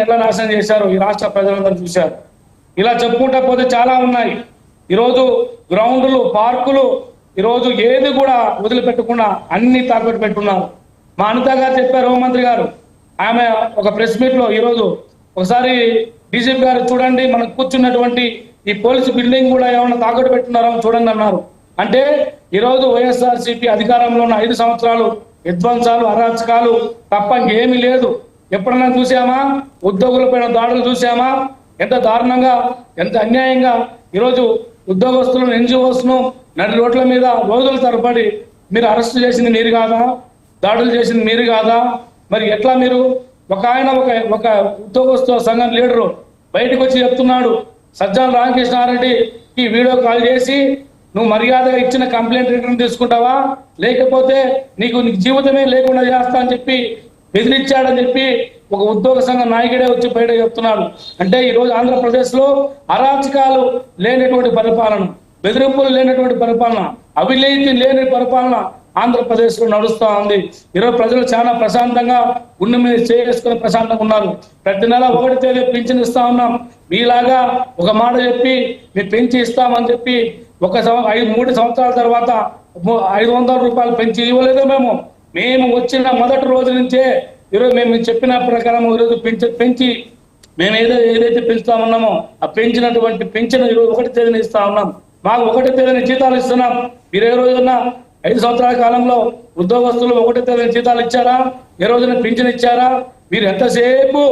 ఎలా నాశనం చేశారు ఈ రాష్ట్ర ప్రజలందరూ చూశారు. ఇలా చెప్పుకుంటా పోతే చాలా ఉన్నాయి. ఈరోజు గ్రౌండ్లు, పార్కులు ఈరోజు ఏది కూడా వదిలిపెట్టకుండా అన్ని తాకట్టు పెట్టున్నారు. మా అనిత గారు చెప్పారు, హోంమంత్రి గారు, ఆమె ఒక ప్రెస్ మీట్ లో ఈరోజు ఒకసారి డీజీపీ గారు చూడండి, మనకు కూర్చున్నటువంటి ఈ పోలీసు బిల్డింగ్ కూడా ఏమైనా తాకట్టు పెట్టున్నారో చూడండి అన్నారు. అంటే ఈరోజు వైఎస్ఆర్సీపీ అధికారంలో ఉన్న 5 సంవత్సరాలు విధ్వంసాలు, అరాచకాలు తప్ప ఇంకేమీ లేదు. ఎప్పుడన్నా చూసామా? ఉద్యోగులపైన దాడులు చూసామా? ఎంత దారుణంగా, ఎంత అన్యాయంగా ఈరోజు ఉద్యోగస్తులను, ఎన్జిఓస్ ను నడి రోడ్ల మీద రోజుల తరబడి మీరు అరెస్ట్ చేసింది మీరు కాదా? దాడులు చేసింది మీరు కాదా? మరి ఎట్లా మీరు ఒక ఉద్యోగస్తు సంఘం లీడరు బయటకు వచ్చి చెప్తున్నాడు, సజ్జల రామకృష్ణారెడ్డికి వీడియో కాల్ చేసి నువ్వు మర్యాదగా ఇచ్చిన కంప్లైంట్ రిటర్న్ తీసుకుంటావా, లేకపోతే నీకు జీవితమే లేకుండా చేస్తా అని చెప్పి బెదిరించాడని చెప్పి ఒక ఉద్యోగ సంఘ నాయకుడే వచ్చి బయట చెప్తున్నాడు. అంటే ఈరోజు ఆంధ్రప్రదేశ్ లో అరాచకాలు లేనటువంటి పరిపాలన, బెదిరింపులు లేనటువంటి పరిపాలన, అవినీతి లేని పరిపాలన ఆంధ్రప్రదేశ్ లో నడుస్తా ఉంది. ఈరోజు ప్రజలు చాలా ప్రశాంతంగా గుండె మీద చేసుకుని ప్రశాంతంగా ఉన్నారు. ప్రతి నెల 1వ తేదీ పింఛన్ ఇస్తా ఉన్నాం. మీలాగా ఒక మాట చెప్పి మీరు పెంచి ఇస్తామని చెప్పి 3 సంవత్సరాల తర్వాత 500 రూపాయలు పెంచి ఇవ్వలేదు. మేము వచ్చిన మొదటి రోజు నుంచే ఈరోజు మేము చెప్పిన ప్రకారం ఈరోజు పెంచి మేము ఏదైతే పెంచుతా ఉన్నామో ఆ పెంచినటువంటి పెంచిన ఈరోజు 1వ తేదీని ఇస్తా ఉన్నాం. మాకు 1వ తేదీని జీతాలు ఇస్తున్నాం. మీరు ఏ రోజున 5 సంవత్సరాల కాలంలో ఉద్యోగస్తులు 1వ తేదీని జీతాలు ఇచ్చారా? ఏ రోజున పింఛన్ ఇచ్చారా? మీరు ఎంతసేపు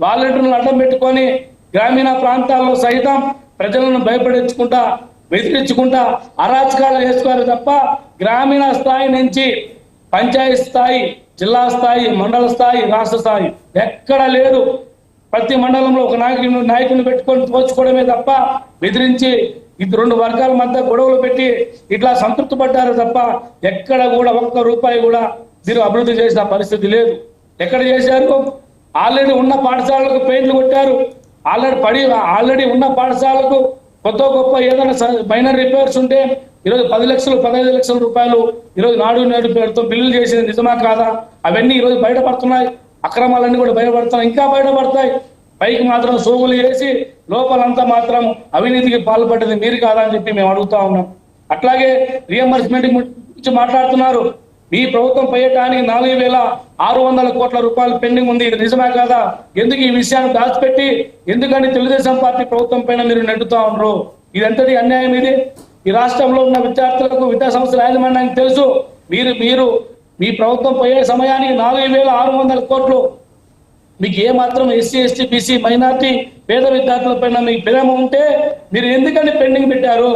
వాలంటీర్లను అడ్డం పెట్టుకొని గ్రామీణ ప్రాంతాల్లో సైతం ప్రజలను భయపడించుకుంటా, బెదిరించుకుంటా అరాచకాలు వేసుకోవాలి తప్ప గ్రామీణ స్థాయి నుంచి పంచాయతీ స్థాయి, జిల్లా స్థాయి, మండల స్థాయి, రాష్ట్ర స్థాయి ఎక్కడ లేదు. ప్రతి మండలంలో ఒక నాయకుడిని పెట్టుకొని తోచుకోవడమే తప్ప బెదిరించి 2 వర్గాల మధ్య గొడవలు పెట్టి ఇట్లా సంతృప్తి పడ్డారు తప్ప ఎక్కడ కూడా 1 రూపాయి కూడా మీరు అభివృద్ధి చేసిన పరిస్థితి లేదు. ఎక్కడ చేశారు? ఆల్రెడీ ఉన్న పాఠశాలకు పెయింట్లు కొట్టారు. ఆల్రెడీ ఉన్న పాఠశాలకు కొత్త గొప్ప ఏదైనా మైనర్ రిపేర్స్ ఉంటే ఈరోజు 10 లక్షలు, 15 లక్షల రూపాయలు ఈరోజు నాడు నేడు పేరుతో బిల్లులు చేసేది నిజమా కాదా? అవన్నీ ఈరోజు బయటపడుతున్నాయి. అక్రమాలన్నీ కూడా బయటపడుతున్నాయి, ఇంకా బయటపడతాయి. పైకి మాత్రం సోగులు వేసి లోపలంతా మాత్రం అవినీతికి పాల్పడ్డది మీరు కాదా అని చెప్పి మేము అడుగుతా ఉన్నాం. అట్లాగే రియంబర్స్మెంట్ గురించి మాట్లాడుతున్నారు. మీ ప్రభుత్వం పోయటానికి 4,600 కోట్ల రూపాయలు పెండింగ్ ఉంది. ఇది నిజమే కాదా? ఎందుకు ఈ విషయాన్ని దాచిపెట్టి ఎందుకని తెలుగుదేశం పార్టీ ప్రభుత్వం పైన మీరు నెట్టుతా ఉన్నారు? ఇదంతటి అన్యాయం. ఇది ఈ రాష్ట్రంలో ఉన్న విద్యార్థులకు, విద్యా సంస్థల యాజమాన్యానికి తెలుసు. మీరు మీ ప్రభుత్వం పోయే సమయానికి 4,600 కోట్లు మీకు ఏమాత్రం ఎస్సీ, ఎస్టీ, బీసీ, మైనార్టీ, పేద విద్యార్థుల పైన మీకు ప్రేమ ఉంటే మీరు ఎందుకని పెండింగ్ పెట్టారు?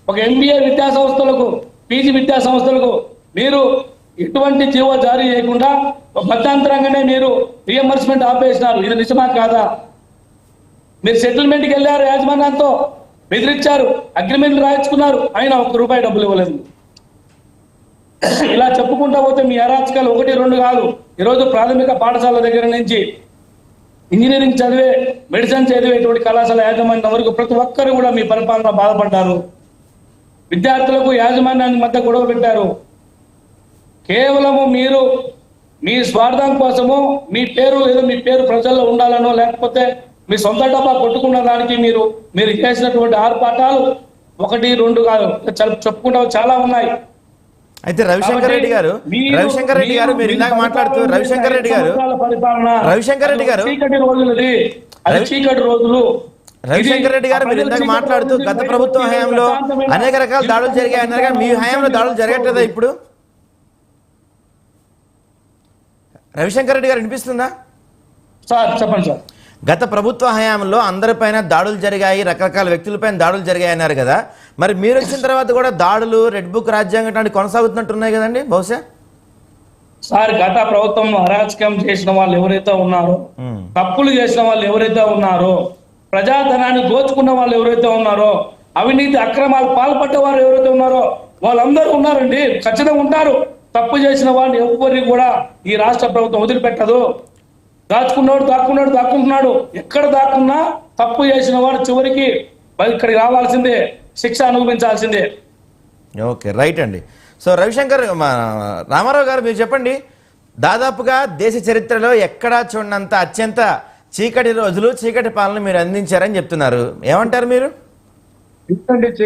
ఒక MBA విద్యా సంస్థలకు, PG విద్యా సంస్థలకు మీరు ఎటువంటి జీవో జారీ చేయకుండా మధ్యంతరంగానే మీరు రియంబర్స్మెంట్ ఆపేసినారు. ఇది నిజమా కాదా? మీరు సెటిల్మెంట్కి వెళ్ళారు, యాజమాన్యంతో బెదిరించారు, అగ్రిమెంట్లు రాయించుకున్నారు, అయినా 1 రూపాయి డబ్బులు ఇవ్వలేదు. ఇలా చెప్పుకుంటా పోతే మీ అరాచకాలు 1, 2 కాదు. ఈరోజు ప్రాథమిక పాఠశాల దగ్గర నుంచి ఇంజనీరింగ్ చదివే, మెడిసిన్ చదివేటువంటి కళాశాల యాజమాన్యం వరకు ప్రతి ఒక్కరు కూడా మీ పరిపాలన బాధపడ్డారు. విద్యార్థులకు యాజమాన్యానికి మధ్య గొడవ పెట్టారు. కేవలము మీరు మీ స్వార్థం కోసము మీ పేరు ప్రజల్లో ఉండాలనో, లేకపోతే మీ సొంత డబ్బా కొట్టుకున్న దానికి మీరు చేసినటువంటి ఆర్పాటాలు 1, 2 కాదు, చెప్పుకుంటా చాలా ఉన్నాయి. అయితే రవిశంకర్ రెడ్డి గారు మీరు ఇందాక మాట్లాడుతూ రవిశంకర్ రెడ్డి గారు మీరు ఇందాక మాట్లాడుతూ గత ప్రభుత్వం హయాంలో అనేక రకాల దాడులు జరిగాయన్నారు, కానీ మీ హయాంలో దాడులు జరగట్లేదా? ఇప్పుడు రవిశంకర్ రెడ్డి గారు వినిపిస్తుందా? సార్ చెప్పండి సార్. గత ప్రభుత్వ హయాంలో అందరిపైన దాడులు జరిగాయి, రకరకాల వ్యక్తులపైన దాడులు జరిగాయి అన్నారు కదా, మరి మీరు వచ్చిన తర్వాత కూడా దాడులు, రెడ్ బుక్ రాజ్యాంగం కొనసాగుతున్నట్టున్నాయి కదండి బహుశా? సార్, గత ప్రభుత్వం అరాచకం చేసిన వాళ్ళు ఎవరైతే ఉన్నారో, తప్పులు చేసిన వాళ్ళు ఎవరైతే ఉన్నారో, ప్రజాధనాన్ని దోచుకున్న వాళ్ళు ఎవరైతే ఉన్నారో, అవినీతి అక్రమాలు పాల్పడ్డ వారు ఎవరైతే ఉన్నారో వాళ్ళందరూ ఉన్నారండి, ఖచ్చితంగా ఉంటారు. తప్పు చేసిన వాడిని ఎవరిని కూడా ఈ రాష్ట్ర ప్రభుత్వం వదిలిపెట్టదు. దాక్కుంటున్నాడు. ఎక్కడ దాక్కున్నా తప్పు చేసిన వాడు చివరికి ఇక్కడికి రావాల్సిందే, శిక్ష అనుభవించాల్సిందే. ఓకే, రైట్ అండి. సో రవిశంకర్ రామారావు గారు మీరు చెప్పండి, దాదాపుగా దేశ చరిత్రలో ఎక్కడా చూడనంత అత్యంత చీకటి రోజులు చీకటి పాలన మీరు అందించారని చెప్తున్నారు, ఏమంటారు మీరు? ఎందుకంటే